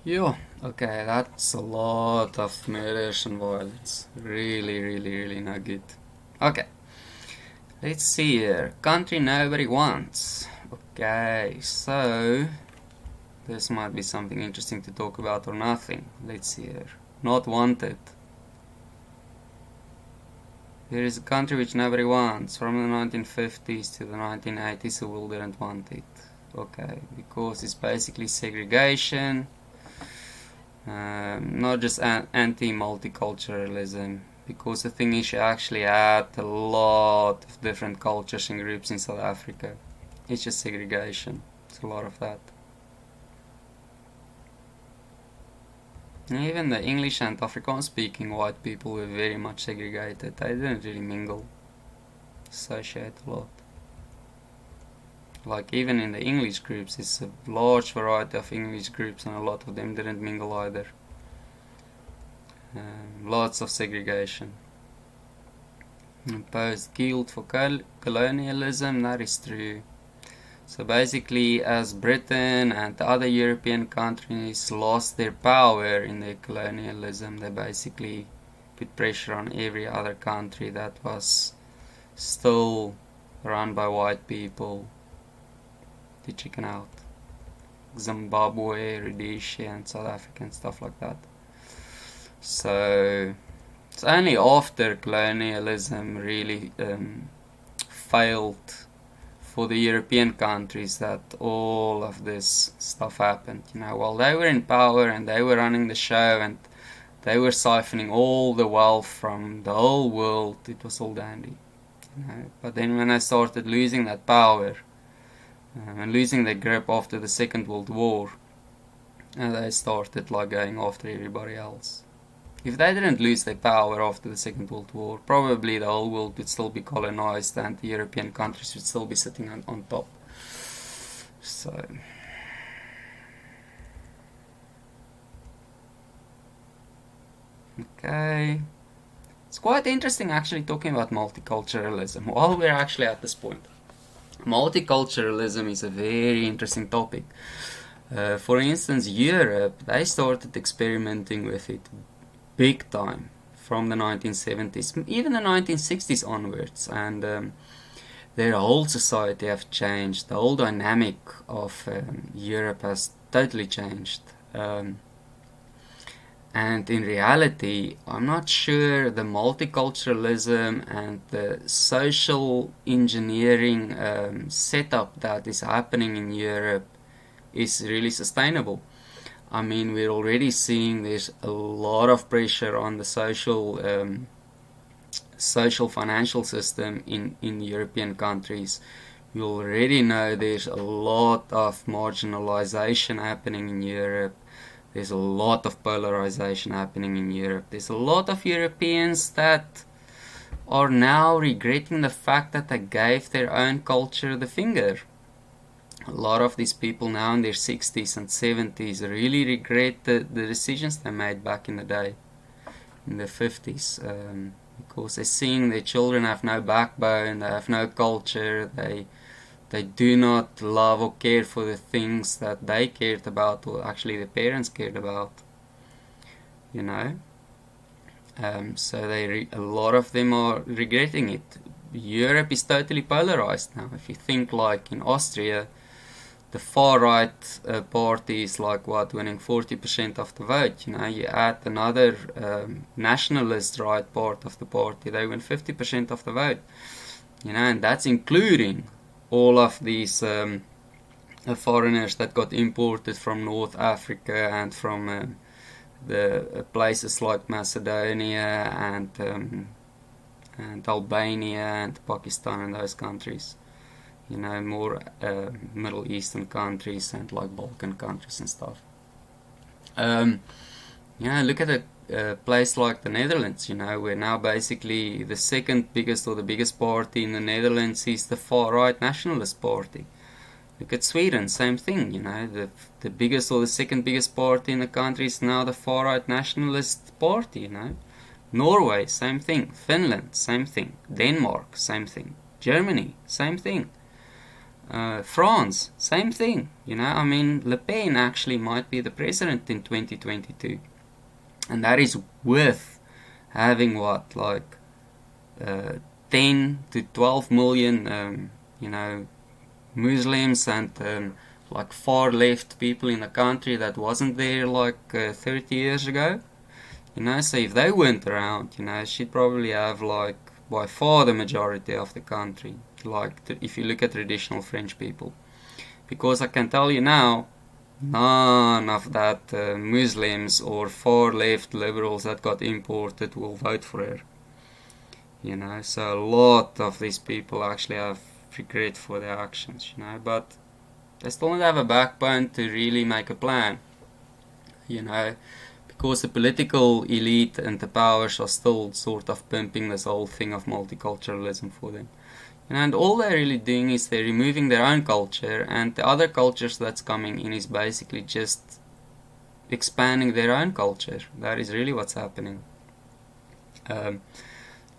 Yeah, okay, that's a lot of murders and violence. Really, really, really not good. Okay, let's see here. Country nobody wants. Okay, so this might be something interesting to talk about or nothing. Let's see here. Not wanted. Here is a country which nobody wants. From the 1950s to the 1980s, the world didn't want it. Okay, because it's basically segregation. Not just anti-multiculturalism, because the thing is you actually had a lot of different cultures and groups in South Africa. It's just segregation. It's a lot of that. And even the English and Afrikaans speaking white people were very much segregated. They didn't really mingle, associate a lot. Like even in the English groups, it's a large variety of English groups and a lot of them didn't mingle either. Lots of segregation. Imposed guilt for colonialism, that is true. So basically, as Britain and other European countries lost their power in their colonialism, they basically put pressure on every other country that was still run by white people to chicken out. Zimbabwe, Rhodesia, and South Africa and stuff like that. So it's only after colonialism really failed for the European countries that all of this stuff happened. While they were in power and they were running the show and they were siphoning all the wealth from the whole world, it was all dandy. But then when they started losing that power and losing their grip after the Second World War, they started going after everybody else. If they didn't lose their power after the Second World War, probably the whole world would still be colonized and the European countries would still be sitting on top. So okay, it's quite interesting actually talking about multiculturalism while we're actually at this point. Multiculturalism is a very interesting topic. For instance, Europe, they started experimenting with it big time from the 1970s, even the 1960s onwards, and their whole society have changed. The whole dynamic of Europe has totally changed. And in reality, I'm not sure the multiculturalism and the social engineering setup that is happening in Europe is really sustainable. I mean, we're already seeing there's a lot of pressure on the social financial system in European countries. We already know there's a lot of marginalization happening in Europe. There's a lot of polarization happening in Europe. There's a lot of Europeans that are now regretting the fact that they gave their own culture the finger. A lot of these people now in their 60s and 70s really regret the decisions they made back in the day, in the 50s, because they're seeing their children have no backbone, they have no culture, they do not love or care for the things that they cared about or actually their parents cared about, so a lot of them are regretting it. Europe is totally polarized now. If you think in Austria, the far right party is winning 40% of the vote. You add another nationalist right part of the party, they win 50% of the vote. And that's including all of these foreigners that got imported from North Africa and from the places like Macedonia and Albania and Pakistan and those countries. More Middle Eastern countries and Balkan countries and stuff. Look at a place like the Netherlands, where now basically the second biggest or the biggest party in the Netherlands is the far-right nationalist party. Look at Sweden, same thing, the biggest or the second biggest party in the country is now the far-right nationalist party, Norway, same thing. Finland, same thing. Denmark, same thing. Germany, same thing. France, same thing. I mean, Le Pen actually might be the president in 2022, and that is with having what, like 10 to 12 million, Muslims and like far left people in the country that wasn't there like 30 years ago. So if they weren't around, she'd probably have like by far the majority of the country, like if you look at traditional French people. Because I can tell you now, none of that Muslims or far left liberals that got imported will vote for her. So a lot of these people actually have regret for their actions, but they still don't have a backbone to really make a plan, because the political elite and the powers are still sort of pimping this whole thing of multiculturalism for them. And all they're really doing is they're removing their own culture, and the other cultures that's coming in is basically just expanding their own culture. That is really what's happening.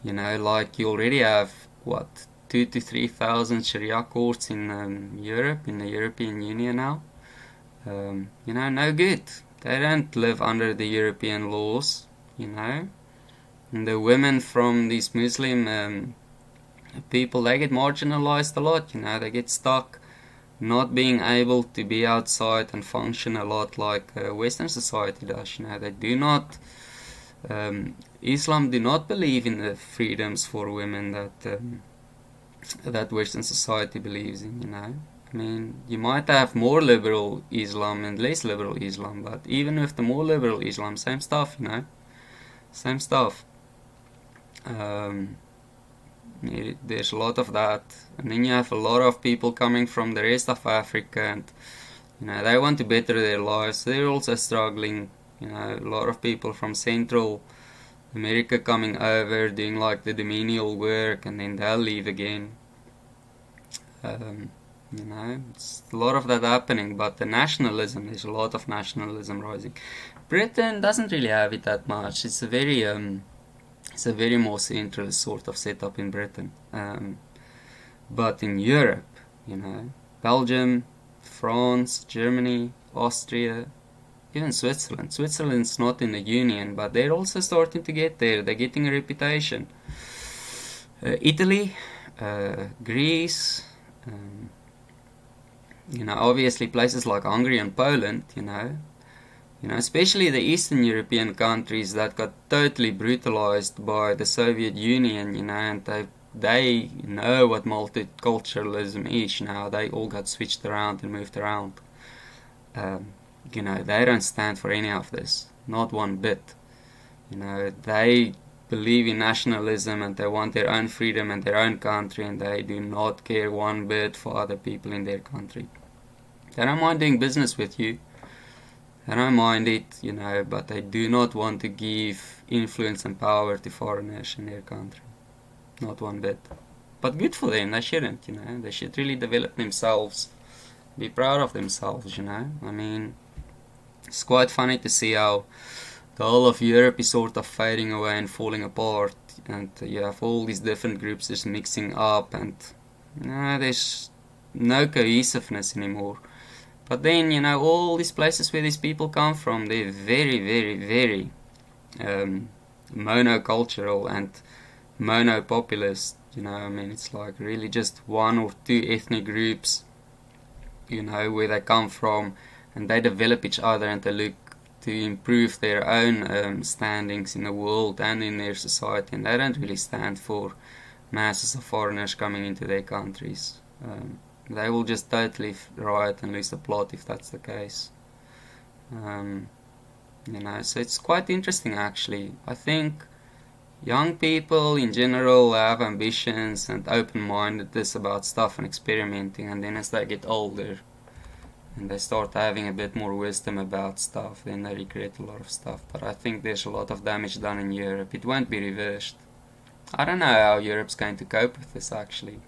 Like you already have, 2 to 3,000 Sharia courts in Europe, in the European Union now. No good. They don't live under the European laws, And the women from these Muslim people, they get marginalized a lot, They get stuck not being able to be outside and function a lot like Western society does, They do not... Islam do not believe in the freedoms for women that Western society believes in, I mean, you might have more liberal Islam and less liberal Islam, but even with the more liberal Islam, same stuff, Same stuff. There's a lot of that. And then you have a lot of people coming from the rest of Africa, and, they want to better their lives. They're also struggling. A lot of people from Central America coming over, doing like the menial work, and then they'll leave again. It's a lot of that happening, but the nationalism, there's a lot of nationalism rising. Britain doesn't really have it that much. It's a very more centralist sort of setup in Britain. But in Europe, Belgium, France, Germany, Austria, even Switzerland. Switzerland's not in the Union, but they're also starting to get there. They're getting a reputation. Italy, Greece, obviously places like Hungary and Poland, especially the Eastern European countries that got totally brutalized by the Soviet Union, and they know what multiculturalism is now. They all got switched around and moved around. They don't stand for any of this, not one bit. They believe in nationalism and they want their own freedom and their own country, and they do not care one bit for other people in their country. They don't mind doing business with you. They don't mind it, but they do not want to give influence and power to foreigners in their country. Not one bit. But good for them, they shouldn't, They should really develop themselves, be proud of themselves, I mean, it's quite funny to see how the whole of Europe is sort of fading away and falling apart, and you have all these different groups just mixing up, and there's no cohesiveness anymore. But then, all these places where these people come from, they're very, very, very monocultural and monopopulist, I mean, it's like really just one or two ethnic groups, where they come from, and they develop each other and they look to improve their own standings in the world and in their society, and they don't really stand for masses of foreigners coming into their countries. They will just totally riot and lose the plot if that's the case. So it's quite interesting actually. I think young people in general have ambitions and open-mindedness about stuff and experimenting, and then as they get older and they start having a bit more wisdom about stuff, then they regret a lot of stuff. But I think there's a lot of damage done in Europe. It won't be reversed. I don't know how Europe's going to cope with this actually.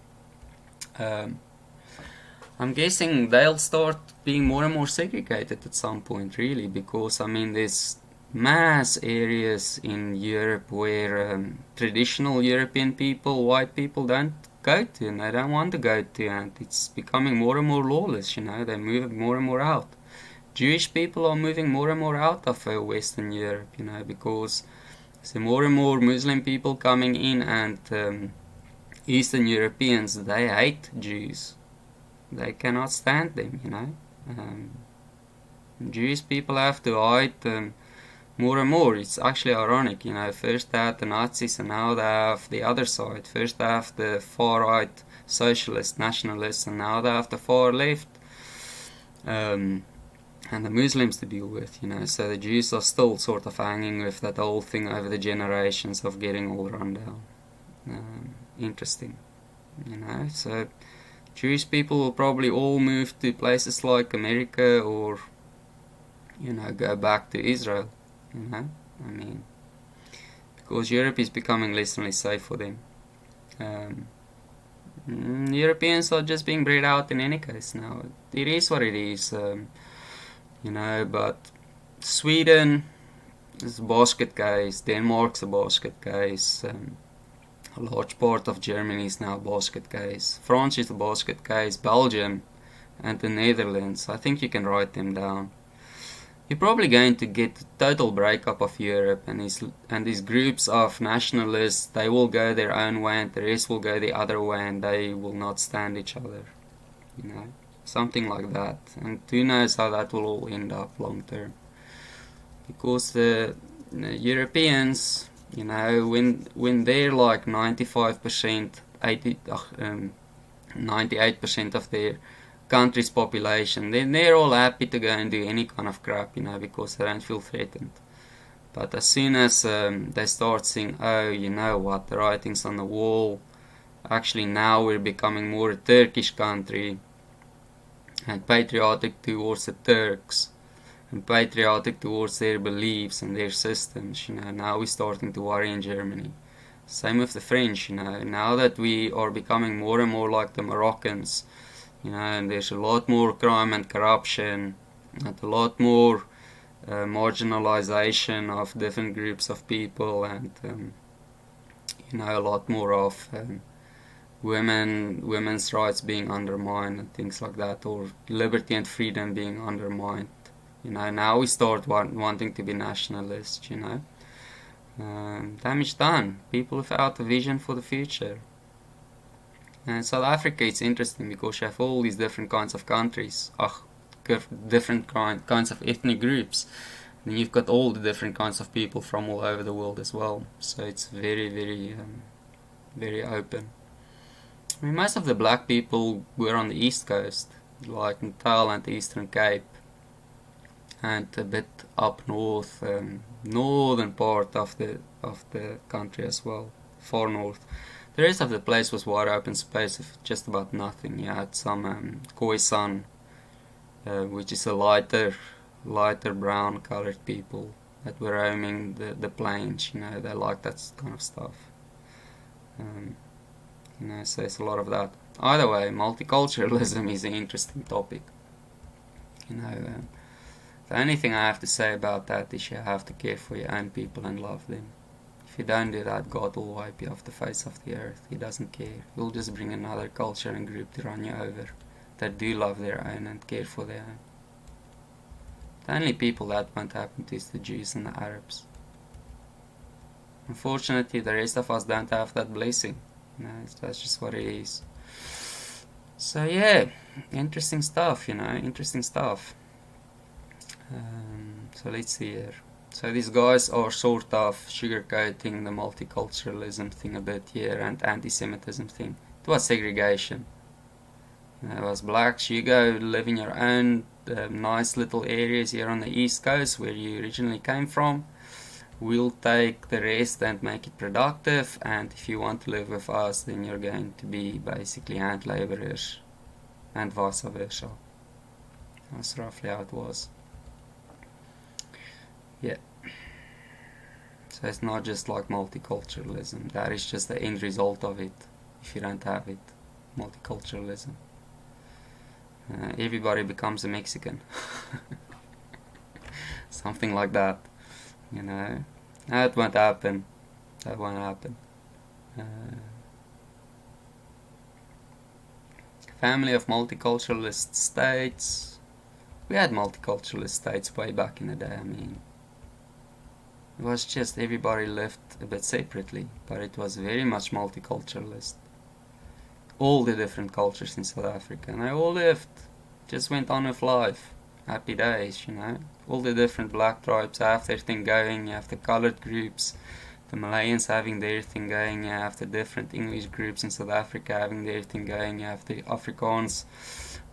I'm guessing they'll start being more and more segregated at some point, really, because, I mean, there's mass areas in Europe where traditional European people, white people, don't go to and they don't want to go to, and it's becoming more and more lawless, they move more and more out. Jewish people are moving more and more out of Western Europe, because there's more and more Muslim people coming in, and Eastern Europeans, they hate Jews. They cannot stand them, Jewish people have to hide more and more. It's actually ironic, First they had the Nazis, and now they have the other side. First they have the far-right socialist nationalists, and now they have the far-left and the Muslims to deal with, So the Jews are still sort of hanging with that whole thing over the generations of getting all run down. Interesting, So Jewish people will probably all move to places like America, or go back to Israel, because Europe is becoming less and less safe for them. Europeans are just being bred out in any case now. It is what it is, but Sweden is a basket case, Denmark's a basket case, a large part of Germany is now a basket case, France is a basket case, Belgium and the Netherlands, I think you can write them down. You're probably going to get a total breakup of Europe, and these groups of nationalists, they will go their own way and the rest will go the other way, and they will not stand each other, something like that. And who knows how that will all end up long term, because the Europeans, when they're like 95%, 98% of their country's population, then they're all happy to go and do any kind of crap, because they don't feel threatened. But as soon as they start seeing, what, the writing's on the wall, actually now we're becoming more a Turkish country, and patriotic towards the Turks, and patriotic towards their beliefs and their systems, now we're starting to worry in Germany. Same with the French, now that we are becoming more and more like the Moroccans, and there's a lot more crime and corruption, and a lot more marginalization of different groups of people, and a lot more of women's rights being undermined and things like that, or liberty and freedom being undermined. Now we start wanting to be nationalists, damage done. People without a vision for the future. And South Africa, it's interesting because you have all these different kinds of countries, different kinds of ethnic groups, and you've got all the different kinds of people from all over the world as well. So it's very, very, very open. Most of the black people were on the East Coast, like Natal and the Eastern Cape, and a bit up north, northern part of the country as well, far north. The rest of the place was wide open space with just about nothing. You had some Khoisan, which is a lighter brown colored people that were roaming the plains. They like that kind of stuff. So it's a lot of that. Either way, multiculturalism is an interesting topic. The only thing I have to say about that is you have to care for your own people and love them. If you don't do that, God will wipe you off the face of the earth. He doesn't care. He'll just bring another culture and group to run you over that do love their own and care for their own. The only people that won't happen to is the Jews and the Arabs. Unfortunately, the rest of us don't have that blessing. That's just what it is. So yeah, interesting stuff, interesting stuff. So let's see here. So these guys are sort of sugarcoating the multiculturalism thing a bit here, and anti-Semitism thing. It was segregation. It was blacks, you go live in your own nice little areas here on the East Coast where you originally came from. We'll take the rest and make it productive, and if you want to live with us, then you're going to be basically hand laborers, and vice versa. That's roughly how it was. Yeah. So it's not just like multiculturalism. That is just the end result of it. If you don't have it, multiculturalism, everybody becomes a Mexican. Something like that. That won't happen. That won't happen. family of multiculturalist states. We had multiculturalist states way back in the day. I mean, it was just everybody lived a bit separately, but it was very much multiculturalist. All the different cultures in South Africa, and they all lived, just went on with life. Happy days, you know. All the different black tribes have their thing going. You have the colored groups, the Malayans having their thing going. You have the different English groups in South Africa having their thing going. You have the Afrikaans,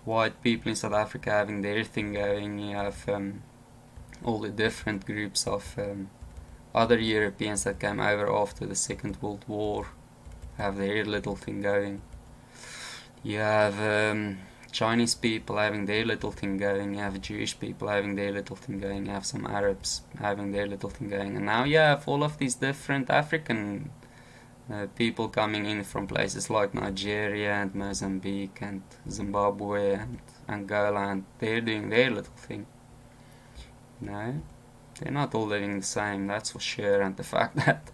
white people in South Africa having their thing going. You have all the different groups of other Europeans that came over after the Second World War have their little thing going. You have Chinese people having their little thing going, you have Jewish people having their little thing going, you have some Arabs having their little thing going, and now you have all of these different African people coming in from places like Nigeria and Mozambique and Zimbabwe and Angola, and they're doing their little thing. No, they're not all living the same, that's for sure, and the fact that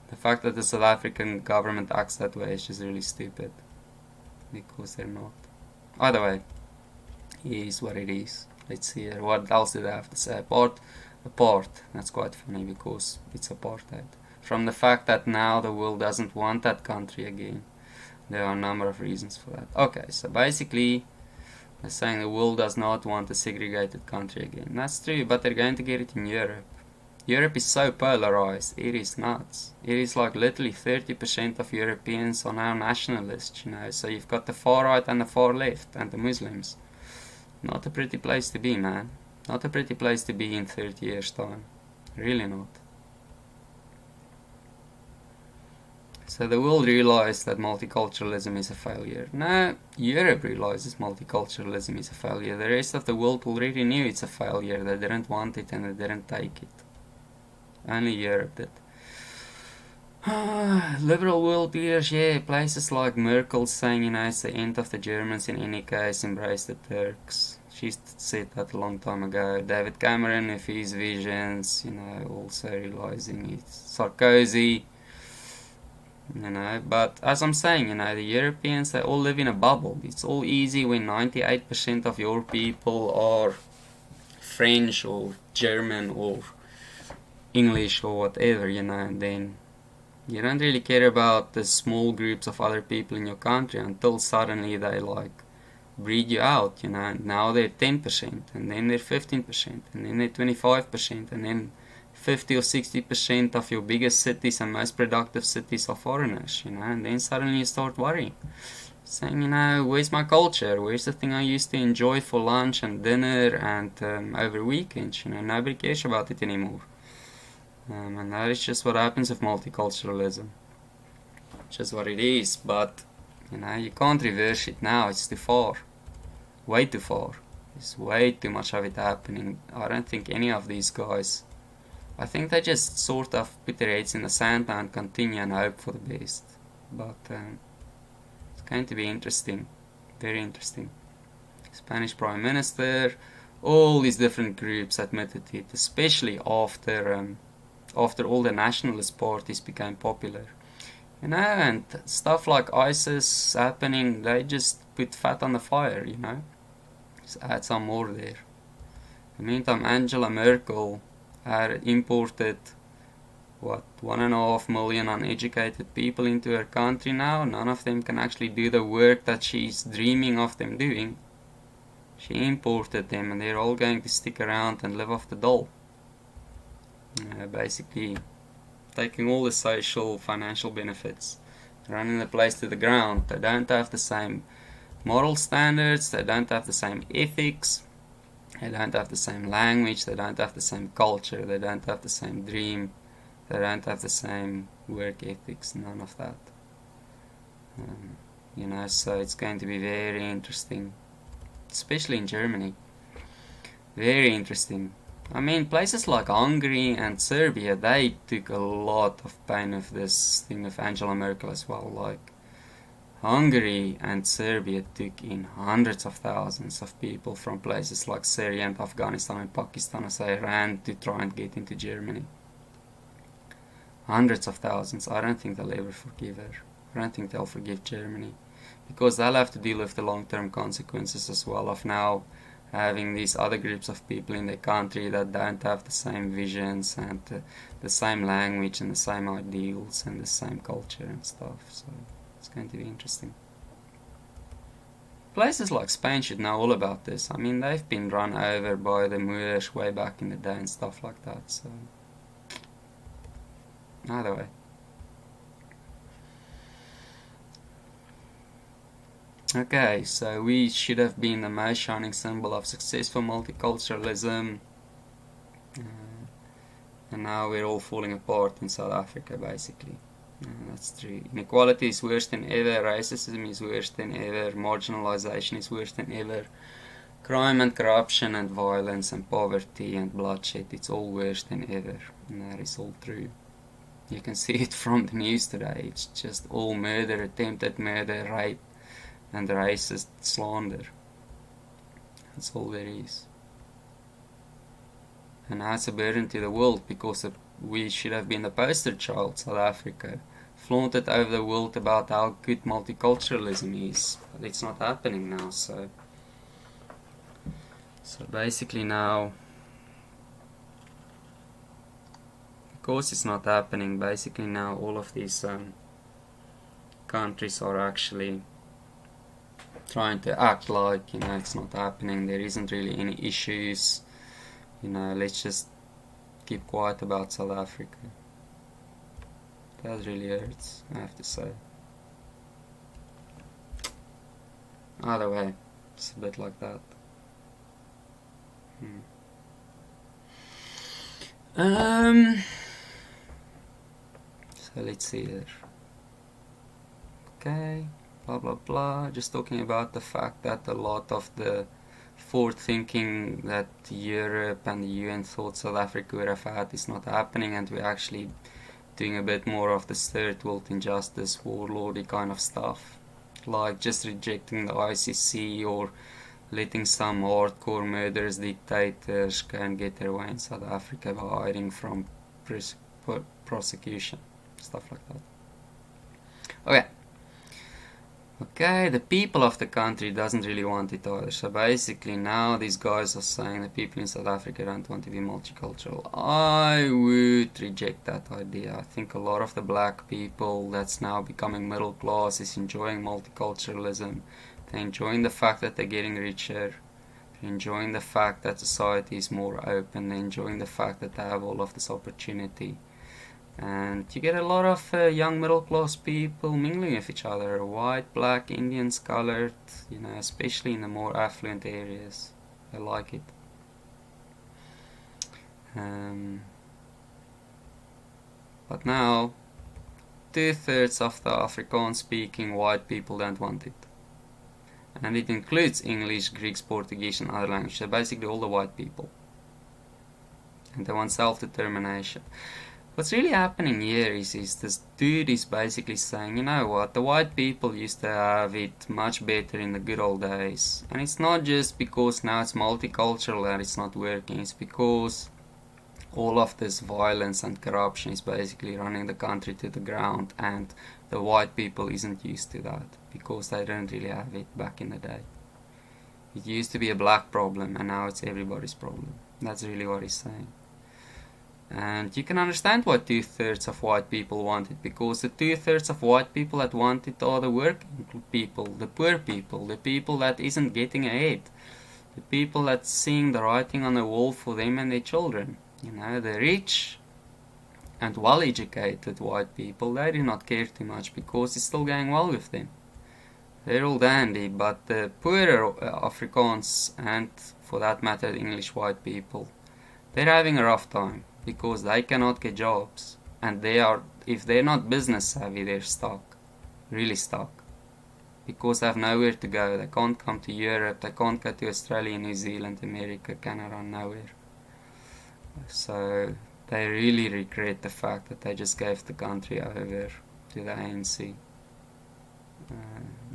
the South African government acts that way is just really stupid, because they're not. Either way, it is what it is. Let's see here. What else did I have to say? Apart. That's quite funny because it's apartheid. From the fact that now the world doesn't want that country again. There are a number of reasons for that. Okay, so basically they're saying the world does not want a segregated country again. That's true, but they're going to get it in Europe. Europe is so polarized, it is nuts. It is like literally 30% of Europeans are now nationalists, you know. So you've got the far right and the far left and the Muslims. Not a pretty place to be, man. Not a pretty place to be in 30 years' time. Really not. So the world realized that multiculturalism is a failure. No, Europe realizes multiculturalism is a failure. The rest of the world already knew it's a failure. They didn't want it and they didn't take it. Only Europe did. Liberal world leaders, yeah, places like Merkel saying, you know, it's the end of the Germans in any case, embrace the Turks. She said that a long time ago. David Cameron with his visions, you know, also realizing it's Sarkozy, you know. But as I'm saying, you know, the Europeans, they all live in a bubble. It's all easy when 98% of your people are French or German or English or whatever, you know, and then you don't really care about the small groups of other people in your country until suddenly they like breed you out, you know, and now they're 10%, and then they're 15%, and then they're 25%, and then 50 or 60% of your biggest cities and most productive cities are foreigners, you know, and then suddenly you start worrying, saying, you know, where's my culture, where's the thing I used to enjoy for lunch and dinner and over weekends, you know, nobody cares about it anymore. And that is just what happens with multiculturalism. Just what it is, but you know, you can't reverse it now, it's too far. Way too far. There's way too much of it happening. I don't think any of these guys, I think they just sort of put their heads in the sand and continue and hope for the best. But it's going to be interesting. Very interesting. Spanish Prime Minister, all these different groups admitted it, especially after all the nationalist parties became popular. You know, and stuff like ISIS happening, they just put fat on the fire, you know. Just add some more there. In the meantime, Angela Merkel had imported, 1.5 million uneducated people into her country now. None of them can actually do the work that she's dreaming of them doing. She imported them and they're all going to stick around and live off the dole. Basically taking all the social, financial benefits, running the place to the ground. They don't have the same moral standards, they don't have the same ethics, they don't have the same language, they don't have the same culture, they don't have the same dream, they don't have the same work ethics, none of that. You know, so it's going to be very interesting, especially in Germany. Very interesting. I mean, places like Hungary and Serbia, they took a lot of pain with this thing of Angela Merkel as well. Like, Hungary and Serbia took in hundreds of thousands of people from places like Syria and Afghanistan and Pakistan as they ran to try and get into Germany. Hundreds of thousands. I don't think they'll ever forgive her. I don't think they'll forgive Germany. because they'll have to deal with the long-term consequences as well of now having these other groups of people in their country that don't have the same visions and the same language and the same ideals and the same culture and stuff. So it's going to be interesting. Places like Spain should know all about this. I mean, they've been run over by the Moors way back in the day and stuff like that. So either way. Okay, so we should have been the most shining symbol of successful multiculturalism, and now we're all falling apart in South Africa, basically. That's true. Inequality is worse than ever, racism is worse than ever, marginalization is worse than ever, crime and corruption and violence and poverty and bloodshed, it's all worse than ever, and that is all true. You can see it from the news today. It's just all murder, attempted murder, rape, and racist slander. That's all there is. And now it's a burden to the world, because we should have been the poster child, South Africa, flaunted over the world about how good multiculturalism is, but it's not happening now. So basically now, because it's not happening, basically now all of these countries are actually trying to act like, it's not happening, there isn't really any issues, let's just keep quiet about South Africa. That really hurts, I have to say. Either way, it's a bit like that. So let's see here. Okay, blah blah blah, just talking about the fact that a lot of the forward thinking that Europe and the UN thought South Africa would have had is not happening, and we're actually doing a bit more of this third world injustice, warlordy kind of stuff, like just rejecting the ICC or letting some hardcore murderous dictators go and get their way in South Africa by hiding from prosecution, stuff like that. Okay, the people of the country doesn't really want it either. So basically now these guys are saying the people in South Africa don't want to be multicultural. I would reject that idea. I think a lot of the black people that's now becoming middle class is enjoying multiculturalism. They're enjoying the fact that they're getting richer. They're enjoying the fact that society is more open. They're enjoying the fact that they have all of this opportunity. And you get a lot of young middle class people mingling with each other, white, black, Indians, colored, especially in the more affluent areas. I like it. But now 2/3 of the Afrikaans speaking white people don't want it. And it includes English, Greek, Portuguese and other languages, so basically all the white people. And they want self-determination. What's really happening here is this dude is basically saying, you know what, the white people used to have it much better in the good old days. And it's not just because now it's multicultural that it's not working, it's because all of this violence and corruption is basically running the country to the ground, and the white people isn't used to that because they don't really have it back in the day. It used to be a black problem and now it's everybody's problem. That's really what he's saying. And you can understand why 2/3 of white people want it, because the 2/3 of white people that want it are the working people, the poor people, the people that isn't getting ahead, the people that's seeing the writing on the wall for them and their children. The rich and well-educated white people, they do not care too much because it's still going well with them. They're all dandy, but the poorer Afrikaans, and for that matter the English white people, they're having a rough time because they cannot get jobs, and if they're not business savvy, they're stuck, really stuck, because they have nowhere to go. They can't come to Europe, they can't go to Australia, New Zealand, America, Canada, nowhere. So they really regret the fact that they just gave the country over to the ANC.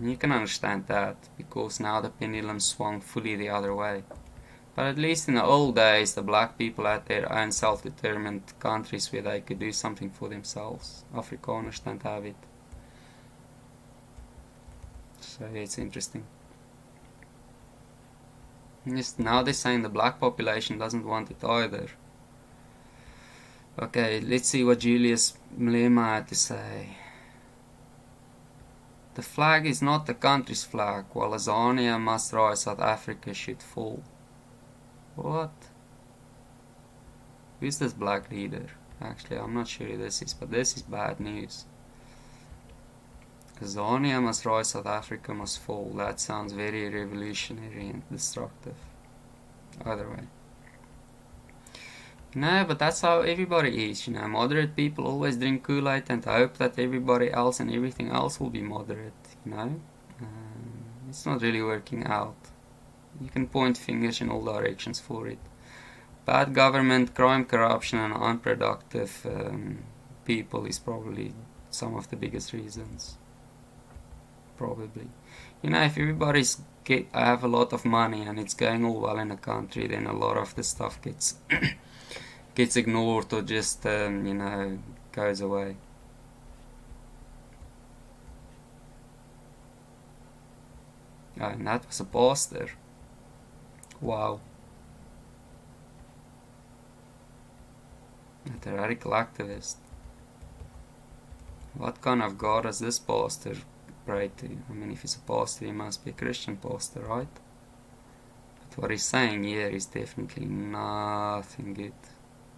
You can understand that, because now the pendulum swung fully the other way. But at least in the old days, the black people had their own self-determined countries where they could do something for themselves. Afrikaners don't have it. So it's interesting. Just now they're saying the black population doesn't want it either. Okay, let's see what Julius Malema had to say. The flag is not the country's flag, while Azania must rise, South Africa should fall. What? Who's this black leader? Actually, I'm not sure who this is, but this is bad news. Azania must rise, South Africa must fall. That sounds very revolutionary and destructive. Either way. No, but that's how everybody is, Moderate people always drink Kool-Aid and hope that everybody else and everything else will be moderate, It's not really working out. You can point fingers in all directions for it. Bad government, crime, corruption, and unproductive people is probably some of the biggest reasons. Probably. If everybody's have a lot of money and it's going all well in a country, then a lot of the stuff gets ignored or just goes away. Oh, and that was a pastor. Wow. A radical activist. What kind of God does this pastor pray to? I mean, if he's a pastor, he must be a Christian pastor, right? But what he's saying here is definitely nothing good.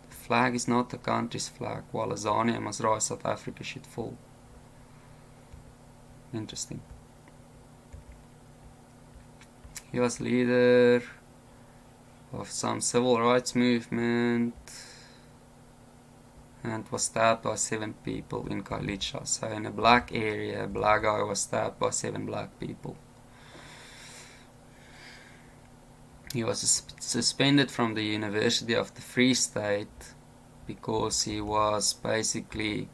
The flag is not the country's flag, while Azania must rise, South Africa should fall. Interesting. He was leader of some civil rights movement and was stabbed by 7 people in Khayelitsha. So in a black area, a black guy was stabbed by 7 black people. He was suspended from the University of the Free State because he was basically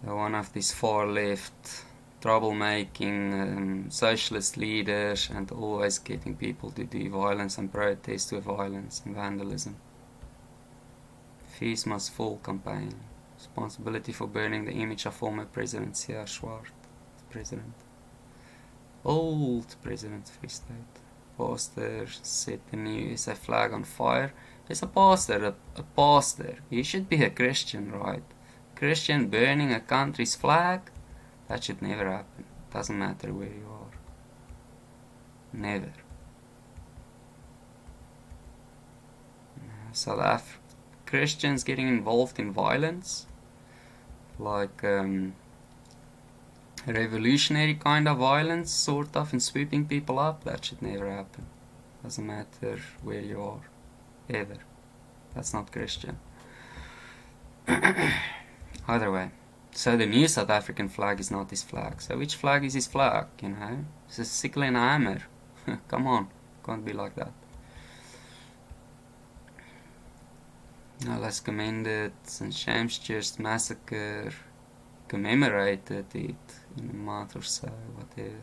one of these far left troublemaking socialist leaders and always getting people to do violence and protest with violence and vandalism. Fees must fall campaign. Responsibility for burning the image of former President C.R. Swart, president. Old President of Free State. Pastor set the new SA flag on fire. There's a pastor, a pastor. You should be a Christian, right? Christian burning a country's flag? That should never happen. Doesn't matter where you are. Never. South Africa. Christians getting involved in violence, like revolutionary kind of violence, sort of, and sweeping people up, that should never happen. Doesn't matter where you are, ever. That's not Christian. Either way. So the new South African flag is not his flag. So which flag is his flag, It's a sickle and a hammer. Come on, can't be like that. Let's commend it. St. James Church massacre, commemorated it in a month or so, whatever.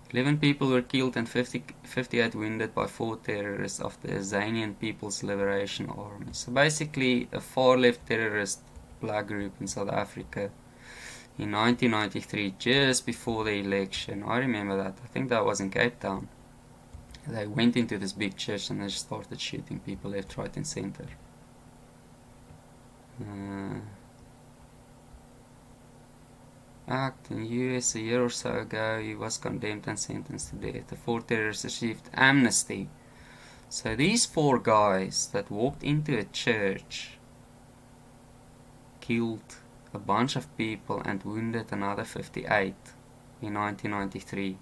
11 people were killed and 58 wounded by 4 terrorists of the Azanian People's Liberation Army. So basically a far-left terrorist black group in South Africa in 1993, just before the election. I remember that. I think that was in Cape Town. They went into this big church and they started shooting people left, right and center. Act in US a year or so ago, he was condemned and sentenced to death. The 4 terrorists received amnesty. So these 4 guys that walked into a church killed a bunch of people and wounded another 58 in 1993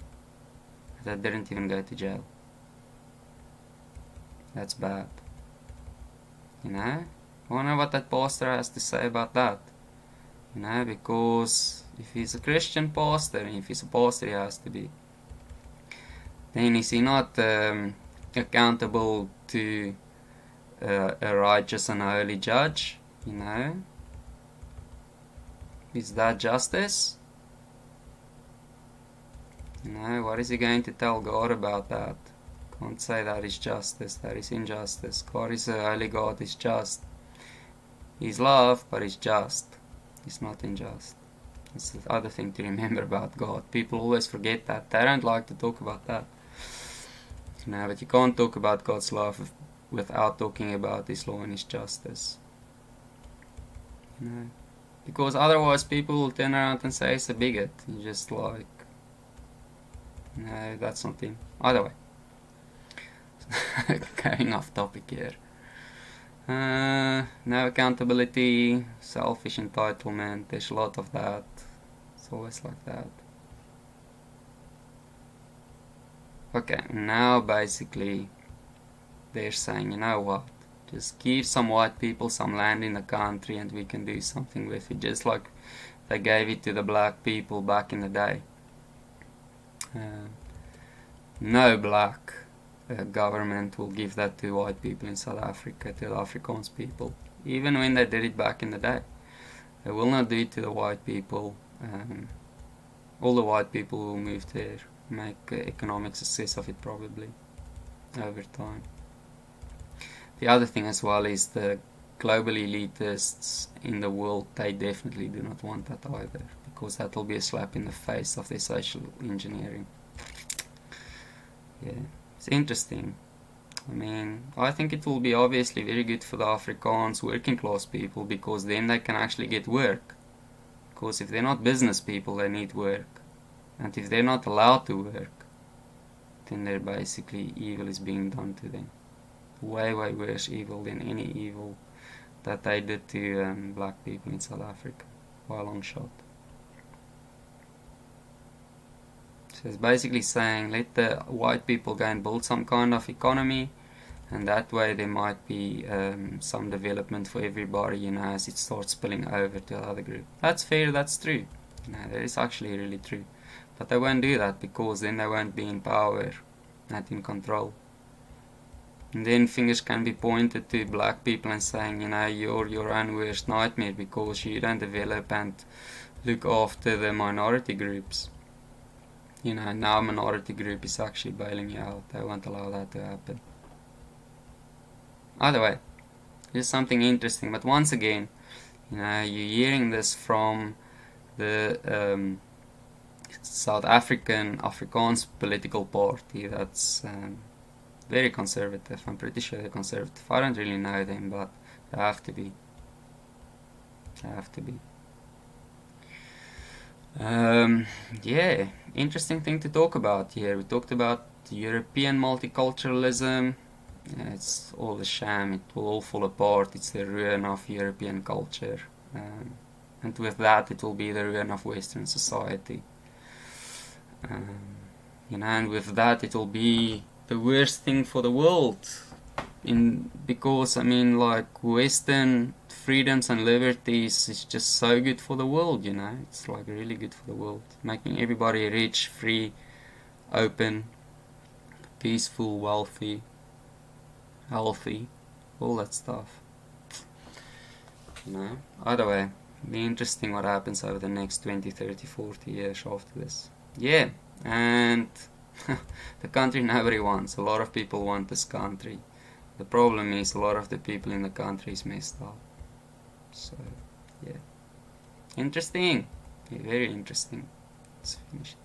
that didn't even go to jail. That's bad. I wonder what that pastor has to say about that. Because if he's a Christian pastor, and if he's a pastor he has to be, then is he not accountable to a righteous and holy judge? Is that justice? What is he going to tell God about that? Can't say that is justice, that is injustice. God is a holy God, is just. He's love, but he's just. He's not unjust. It's the other thing to remember about God. People always forget that. They don't like to talk about that. No, but you can't talk about God's love without talking about His law and His justice. You know, because otherwise people will turn around and say it's a bigot. You're just like, no, that's not him. Either way. Going off topic here. No accountability, selfish entitlement, there's a lot of that. It's always like that. Okay, now basically they're saying, you know what, just give some white people some land in the country and we can do something with it, just like they gave it to the black people back in the day. No black government will give that to white people in South Africa, to the Afrikaans people, even when they did it back in the day. They will not do it to the white people. All the white people will move there, make economic success of it probably over time. The other thing as well is the global elitists in the world, they definitely do not want that either, because that will be a slap in the face of their social engineering. Yeah, it's interesting. I mean, I think it will be obviously very good for the Afrikaans working class people, because then they can actually get work. Because if they're not business people, they need work. And if they're not allowed to work, then they're basically evil is being done to them. Way, way worse evil than any evil that they did to black people in South Africa by a long shot. So it's basically saying, let the white people go and build some kind of economy, and that way there might be some development for everybody, you know, as it starts spilling over to the other group. That's fair, that's true. You know, that is actually really true. But they won't do that, because then they won't be in power, not in control. And then fingers can be pointed to black people and saying, you know, you're your own worst nightmare because you don't develop and look after the minority groups. You know, now a minority group is actually bailing you out. They won't allow that to happen. Either way, it's something interesting. But once again, you know, you're hearing this from the South African Afrikaans political party that's very conservative. I'm pretty sure they're conservative. I don't really know them, but they have to be. They have to be. Yeah, interesting thing to talk about here. We talked about European multiculturalism. It's all a sham. It will all fall apart. It's the ruin of European culture. And with that, it will be the ruin of Western society. You know, and with that, it will be the worst thing for the world. Because, I mean, like, Western freedoms and liberties is just so good for the world, you know. It's like really good for the world. Making everybody rich, free, open, peaceful, wealthy, healthy, all that stuff. You know, either way, it'll be interesting what happens over the next 20, 30, 40 years after this. Yeah, and the country nobody wants. A lot of people want this country. The problem is a lot of the people in the country is messed up. So, yeah. Interesting. Yeah, very interesting. Let's finish it.